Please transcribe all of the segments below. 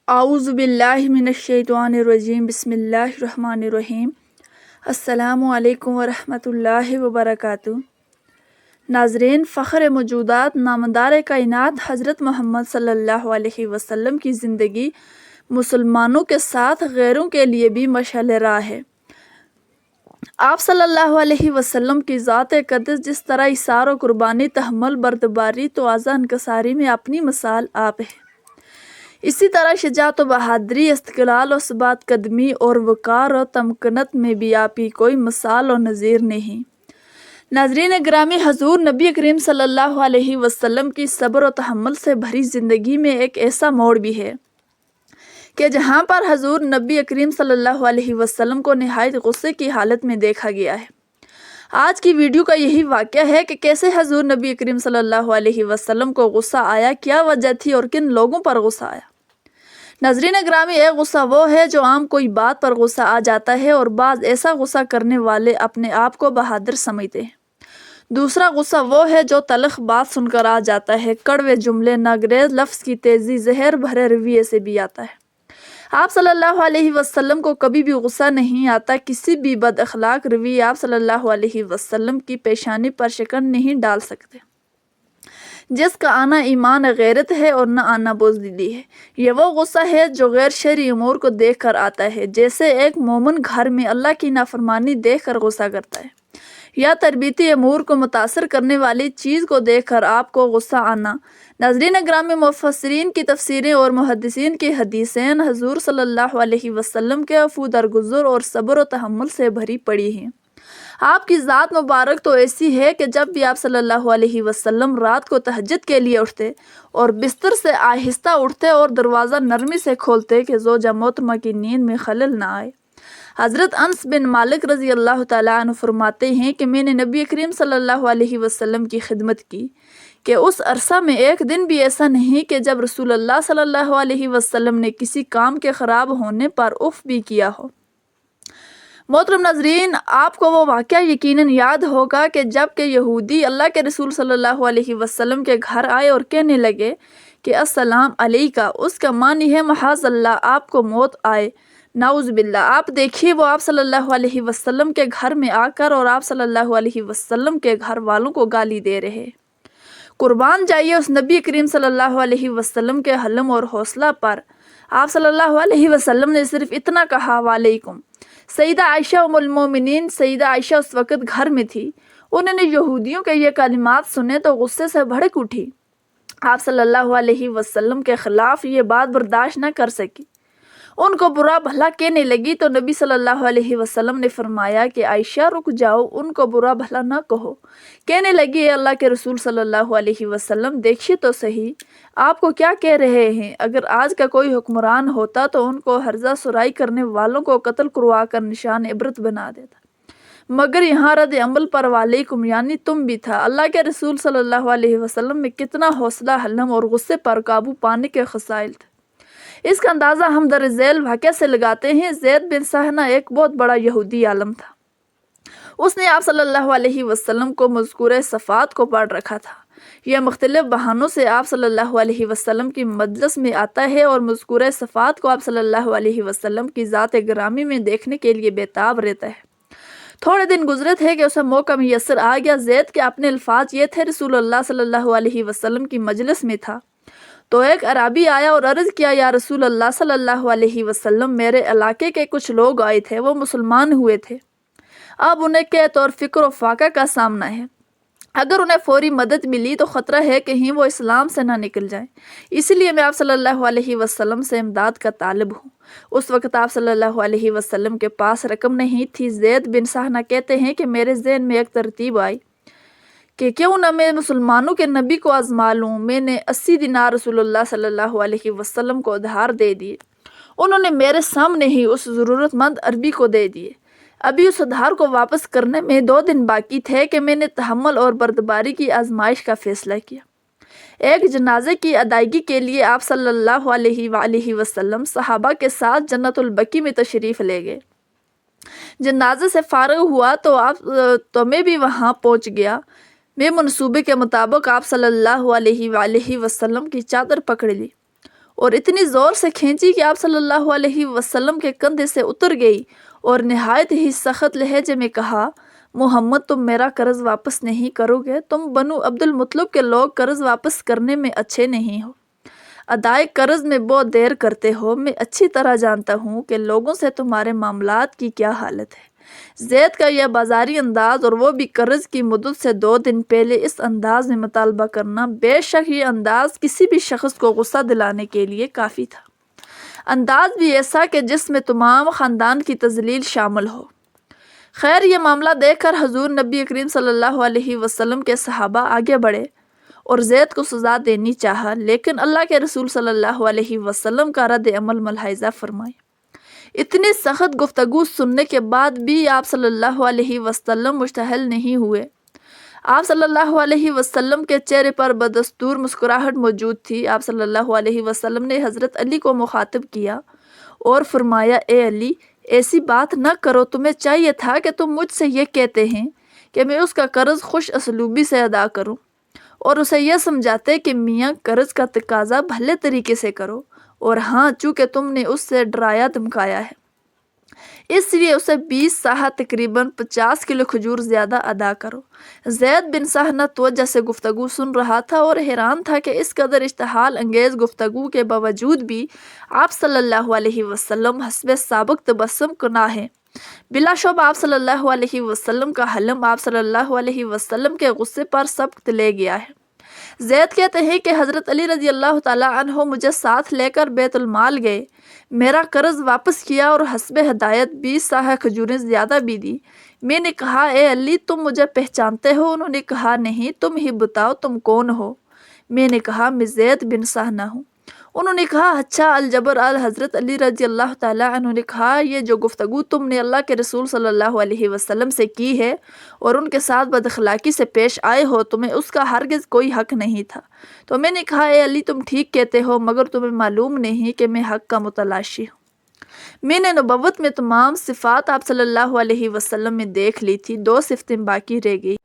اعوذ باللہ من الشیطان الرجیم بسم اللہ الرحمن الرحیم۔ السلام علیکم ورحمۃ اللہ وبرکاتہ۔ ناظرین، فخر موجودات نامدار کائنات حضرت محمد صلی اللہ علیہ وسلم کی زندگی مسلمانوں کے ساتھ غیروں کے لیے بھی مشعل راہ ہے۔ آپ صلی اللہ علیہ وسلم کی ذات اقدس جس طرح ایثار و قربانی، تحمل، بردباری، تواضع، انکساری میں اپنی مثال آپ ہے، اسی طرح شجاعت و بہادری، استقلال و ثبات قدمی اور وقار و تمکنت میں بھی آپ کی کوئی مثال و نظیر نہیں۔ ناظرین گرامی، حضور نبی کریم صلی اللہ علیہ وسلم کی صبر و تحمل سے بھری زندگی میں ایک ایسا موڑ بھی ہے کہ جہاں پر حضور نبی کریم صلی اللہ علیہ وسلم کو نہایت غصے کی حالت میں دیکھا گیا ہے۔ آج کی ویڈیو کا یہی واقعہ ہے کہ کیسے حضور نبی کریم صلی اللہ علیہ وسلم کو غصہ آیا، کیا وجہ تھی اور کن لوگوں پر غصہ آیا۔ ناظرین گرامی، ایک غصہ وہ ہے جو عام کوئی بات پر غصہ آ جاتا ہے اور بعض ایسا غصہ کرنے والے اپنے آپ کو بہادر سمجھتے ہیں۔ دوسرا غصہ وہ ہے جو تلخ بات سن کر آ جاتا ہے، کڑوے جملے، ناگزیر لفظ کی تیزی، زہر بھرے رویے سے بھی آتا ہے۔ آپ صلی اللہ علیہ وسلم کو کبھی بھی غصہ نہیں آتا، کسی بھی بد اخلاق رویے آپ صلی اللہ علیہ وسلم کی پیشانی پر شکن نہیں ڈال سکتے۔ جس کا آنا ایمان غیرت ہے اور نہ آنا بزدلی ہے۔ یہ وہ غصہ ہے جو غیر شرعی امور کو دیکھ کر آتا ہے، جیسے ایک مومن گھر میں اللہ کی نافرمانی دیکھ کر غصہ کرتا ہے، یا تربیتی امور کو متاثر کرنے والی چیز کو دیکھ کر آپ کو غصہ آنا۔ ناظرین گرامی، مفسرین کی تفسیریں اور محدثین کی حدیثیں حضور صلی اللہ علیہ وسلم کے عفو درگزر اور صبر و تحمل سے بھری پڑی ہیں۔ آپ کی ذات مبارک تو ایسی ہے کہ جب بھی آپ صلی اللہ علیہ وسلم رات کو تہجد کے لیے اٹھتے اور بستر سے آہستہ اٹھتے اور دروازہ نرمی سے کھولتے کہ زوجہ محترمہ کی نیند میں خلل نہ آئے۔ حضرت انس بن مالک رضی اللہ تعالیٰ عنہ فرماتے ہیں کہ میں نے نبی کریم صلی اللہ علیہ وسلم کی خدمت کی کہ اس عرصہ میں ایک دن بھی ایسا نہیں کہ جب رسول اللہ صلی اللہ علیہ وسلم نے کسی کام کے خراب ہونے پر اف بھی کیا ہو۔ محترم ناظرین، آپ کو وہ واقعہ یقیناً یاد ہوگا کہ جب کہ یہودی اللہ کے رسول صلی اللہ علیہ وسلم کے گھر آئے اور کہنے لگے کہ السلام علیکہ، اس کا معنی ہے معاذ اللہ آپ کو موت آئے، نعوذ باللہ۔ آپ دیکھیے، وہ آپ صلی اللہ علیہ وسلم کے گھر میں آ کر اور آپ صلی اللہ علیہ وسلم کے گھر والوں کو گالی دے رہے۔ قربان جائیے اس نبی کریم صلی اللہ علیہ وسلم کے حلم اور حوصلہ پر۔ آپ صلی اللہ علیہ وسلم نے صرف اتنا کہا، وعلیکم۔ سیدہ عائشہ ام المومنین، سیدہ عائشہ اس وقت گھر میں تھی۔ انہوں نے یہودیوں کے یہ کلمات سنے تو غصے سے بھڑک اٹھی۔ آپ صلی اللہ علیہ وسلم کے خلاف یہ بات برداشت نہ کر سکی، ان کو برا بھلا کہنے لگی تو نبی صلی اللہ علیہ وسلم نے فرمایا کہ عائشہ رک جاؤ، ان کو برا بھلا نہ کہو۔ کہنے لگی، اے اللہ کے رسول صلی اللہ علیہ وسلم، دیکھیے تو صحیح آپ کو کیا کہہ رہے ہیں۔ اگر آج کا کوئی حکمران ہوتا تو ان کو ہرزہ سرائی کرنے والوں کو قتل کروا کر نشان عبرت بنا دیتا، مگر یہاں رد عمل پر وعلیکم یعنی تم بھی تھا۔ اللہ کے رسول صلی اللہ علیہ وسلم میں کتنا حوصلہ، حلم اور غصے پر قابو پانے کے خصائل تھے، اس کا اندازہ ہم در ذیل واقعہ سے لگاتے ہیں۔ زید بن سہنہ ایک بہت بڑا یہودی عالم تھا۔ اس نے آپ صلی اللہ علیہ وسلم کو مذکورہ صفات کو پڑھ رکھا تھا۔ یہ مختلف بہانوں سے آپ صلی اللہ علیہ وسلم کی مجلس میں آتا ہے اور مذکورہ صفات کو آپ صلی اللہ علیہ وسلم کی ذات گرامی میں دیکھنے کے لیے بےتاب رہتا ہے۔ تھوڑے دن گزرے تھے کہ اسے موقع میسر آ گیا۔ زید کے اپنے الفاظ یہ تھے، رسول اللہ صلی اللہ علیہ وسلم کی مجلس میں تھا تو ایک عربی آیا اور عرض کیا، یا رسول اللہ صلی اللہ علیہ وسلم، میرے علاقے کے کچھ لوگ آئے تھے، وہ مسلمان ہوئے تھے، اب انہیں قحط اور فقر و فاقہ کا سامنا ہے۔ اگر انہیں فوری مدد ملی تو خطرہ ہے کہیں وہ اسلام سے نہ نکل جائیں، اس لیے میں آپ صلی اللہ علیہ وسلم سے امداد کا طالب ہوں۔ اس وقت آپ صلی اللہ علیہ وسلم کے پاس رقم نہیں تھی۔ زید بن سہنہ کہتے ہیں کہ میرے ذہن میں ایک ترتیب آئی کہ کیوں نہ میں مسلمانوں کے نبی کو آزما لوں۔ میں نے 80 دینار رسول اللہ صلی اللہ علیہ وسلم کو ادھار دے دیے۔ انہوں نے میرے سامنے ہی اس ضرورت مند عربی کو دے دیے۔ ابھی اس ادھار کو واپس کرنے میں 2 دن باقی تھے کہ میں نے تحمل اور بردباری کی آزمائش کا فیصلہ کیا۔ ایک جنازے کی ادائیگی کے لیے آپ صلی اللہ علیہ وآلہ وسلم صحابہ کے ساتھ جنت البقیع میں تشریف لے گئے۔ جنازے سے فارغ ہوا تو میں بھی وہاں پہنچ گیا۔ میں منصوبے کے مطابق آپ صلی اللہ علیہ وآلہ وسلم کی چادر پکڑ لی اور اتنی زور سے کھینچی کہ آپ صلی اللہ علیہ وسلم کے کندھے سے اتر گئی اور نہایت ہی سخت لہجے میں کہا، محمد تم میرا قرض واپس نہیں کرو گے، تم بنو عبد المطلب کے لوگ قرض واپس کرنے میں اچھے نہیں ہو، ادائے قرض میں بہت دیر کرتے ہو، میں اچھی طرح جانتا ہوں کہ لوگوں سے تمہارے معاملات کی کیا حالت ہے۔ زید کا یہ بازاری انداز اور وہ بھی قرض کی مدت سے 2 دن پہلے اس انداز میں مطالبہ کرنا، بے شک یہ انداز کسی بھی شخص کو غصہ دلانے کے لیے کافی تھا، انداز بھی ایسا کہ جس میں تمام خاندان کی تذلیل شامل ہو۔ خیر یہ معاملہ دیکھ کر حضور نبی کریم صلی اللہ علیہ وسلم کے صحابہ آگے بڑھے اور زید کو سزا دینی چاہا، لیکن اللہ کے رسول صلی اللہ علیہ وسلم کا رد عمل ملاحظہ فرمائے۔ اتنی سخت گفتگو سننے کے بعد بھی آپ صلی اللہ علیہ وسلم مشتعل نہیں ہوئے۔ آپ صلی اللہ علیہ وسلم کے چہرے پر بدستور مسکراہٹ موجود تھی۔ آپ صلی اللہ علیہ وسلم نے حضرت علی کو مخاطب کیا اور فرمایا، اے علی، ایسی بات نہ کرو، تمہیں چاہیے تھا کہ تم مجھ سے یہ کہتے ہیں کہ میں اس کا قرض خوش اسلوبی سے ادا کروں، اور اسے یہ سمجھاتے کہ میاں قرض کا تقاضا بھلے طریقے سے کرو، اور ہاں چونکہ تم نے اس سے ڈرایا دھمکایا ہے اس لیے اسے 20 صاع تقریباً 50 کلو کھجور زیادہ ادا کرو۔ زید بن صاحنہ توجہ سے گفتگو سن رہا تھا اور حیران تھا کہ اس قدر اشتعال انگیز گفتگو کے باوجود بھی آپ صلی اللہ علیہ وسلم حسب سابق تبسم کنا ہیں۔ بلا شبہ آپ صلی اللہ علیہ وسلم کا حلم آپ صلی اللہ علیہ وسلم کے غصے پر سبقت لے گیا ہے۔ زید کہتے ہیں کہ حضرت علی رضی اللہ تعالیٰ عنہ مجھے ساتھ لے کر بیت المال گئے، میرا قرض واپس کیا اور حسب ہدایت 20 صاع کھجوریں زیادہ بھی دی۔ میں نے کہا، اے علی، تم مجھے پہچانتے ہو؟ انہوں نے کہا، نہیں، تم ہی بتاؤ تم کون ہو؟ میں نے کہا، میں زید بن صاحنہ ہوں۔ انہوں نے کہا، اچھا، الجبر حضرت علی رضی اللہ تعالیٰ عنہ نے کہا، یہ جو گفتگو تم نے اللہ کے رسول صلی اللہ علیہ وسلم سے کی ہے اور ان کے ساتھ بد اخلاقی سے پیش آئے ہو، تمہیں اس کا ہرگز کوئی حق نہیں تھا۔ تو میں نے کہا، اے علی، تم ٹھیک کہتے ہو، مگر تمہیں معلوم نہیں کہ میں حق کا متلاشی ہوں۔ میں نے نبوت میں تمام صفات آپ صلی اللہ علیہ وسلم میں دیکھ لی تھی، 2 صفتیں باقی رہ گئی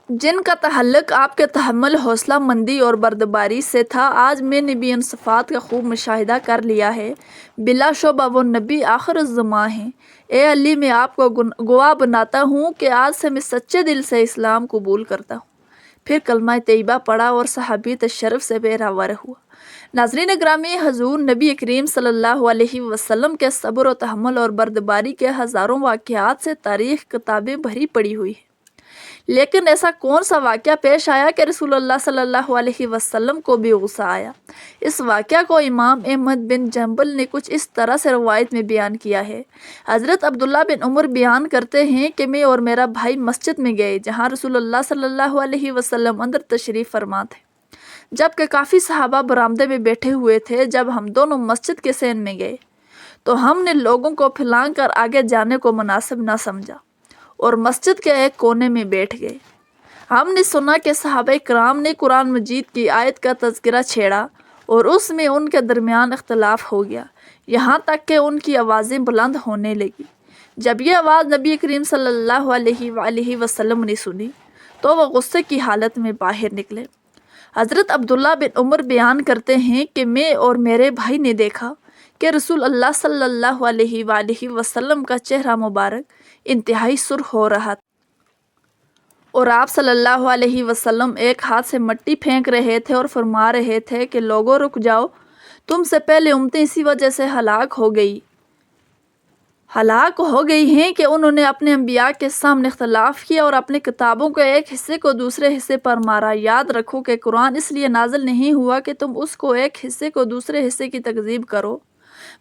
جن کا تعلق آپ کے تحمل، حوصلہ مندی اور بردباری سے تھا۔ آج میں نے بھی ان صفات کا خوب مشاہدہ کر لیا ہے۔ بلا شبہ وہ نبی آخر الزماں ہیں۔ اے علی، میں آپ کو گواہ بناتا ہوں کہ آج سے میں سچے دل سے اسلام قبول کرتا ہوں۔ پھر کلمہ طیبہ پڑھا اور صحابیت شرف سے بہرہ ہوا۔ ناظرین گرامی، حضور نبی کریم صلی اللہ علیہ وسلم کے صبر و تحمل اور بردباری کے ہزاروں واقعات سے تاریخ کتابیں بھری پڑی ہوئی ہیں، لیکن ایسا کون سا واقعہ پیش آیا کہ رسول اللہ صلی اللہ علیہ وسلم کو بھی غصہ آیا؟ اس واقعہ کو امام احمد بن جنبل نے کچھ اس طرح سے روایت میں بیان کیا ہے۔ حضرت عبداللہ بن عمر بیان کرتے ہیں کہ میں اور میرا بھائی مسجد میں گئے جہاں رسول اللہ صلی اللہ علیہ وسلم اندر تشریف فرما تھے، جبکہ کافی صحابہ برآمدے میں بیٹھے ہوئے تھے۔ جب ہم دونوں مسجد کے صحن میں گئے تو ہم نے لوگوں کو پھلانگ کر آگے جانے کو مناسب نہ سمجھا اور مسجد کے ایک کونے میں بیٹھ گئے۔ ہم نے سنا کہ صحابہ کرام نے قرآن مجید کی آیت کا تذکرہ چھیڑا اور اس میں ان کے درمیان اختلاف ہو گیا، یہاں تک کہ ان کی آوازیں بلند ہونے لگی۔ جب یہ آواز نبی کریم صلی اللہ علیہ وآلہ وسلم نے سنی تو وہ غصے کی حالت میں باہر نکلے۔ حضرت عبداللہ بن عمر بیان کرتے ہیں کہ میں اور میرے بھائی نے دیکھا کہ رسول اللہ صلی اللہ علیہ وآلہ وسلم کا چہرہ مبارک انتہائی سرخ ہو رہا تھا اور آپ صلی اللہ علیہ وسلم ایک ہاتھ سے مٹی پھینک رہے تھے اور فرما رہے تھے کہ لوگوں رک جاؤ، تم سے پہلے امتیں اسی وجہ سے ہلاک ہو گئی ہیں کہ انہوں نے اپنے انبیاء کے سامنے اختلاف کیا اور اپنے کتابوں کے ایک حصے کو دوسرے حصے پر مارا۔ یاد رکھو کہ قرآن اس لیے نازل نہیں ہوا کہ تم اس کو ایک حصے کو دوسرے حصے کی تکذیب کرو،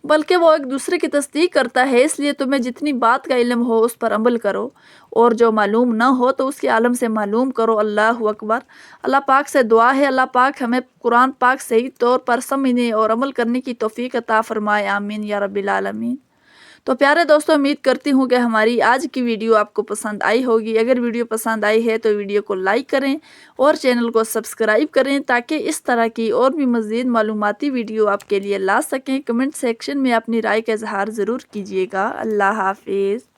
بلکہ وہ ایک دوسرے کی تصدیق کرتا ہے۔ اس لیے تمہیں جتنی بات کا علم ہو اس پر عمل کرو، اور جو معلوم نہ ہو تو اس کے عالم سے معلوم کرو۔ اللہ اکبر۔ اللہ پاک سے دعا ہے اللہ پاک ہمیں قرآن پاک صحیح طور پر سمجھنے اور عمل کرنے کی توفیق عطا فرمائے، آمین یا رب العالمین۔ تو پیارے دوستوں، امید کرتی ہوں کہ ہماری آج کی ویڈیو آپ کو پسند آئی ہوگی۔ اگر ویڈیو پسند آئی ہے تو ویڈیو کو لائک کریں اور چینل کو سبسکرائب کریں تاکہ اس طرح کی اور بھی مزید معلوماتی ویڈیو آپ کے لیے لا سکیں۔ کمنٹ سیکشن میں اپنی رائے کا اظہار ضرور کیجیے گا۔ اللہ حافظ۔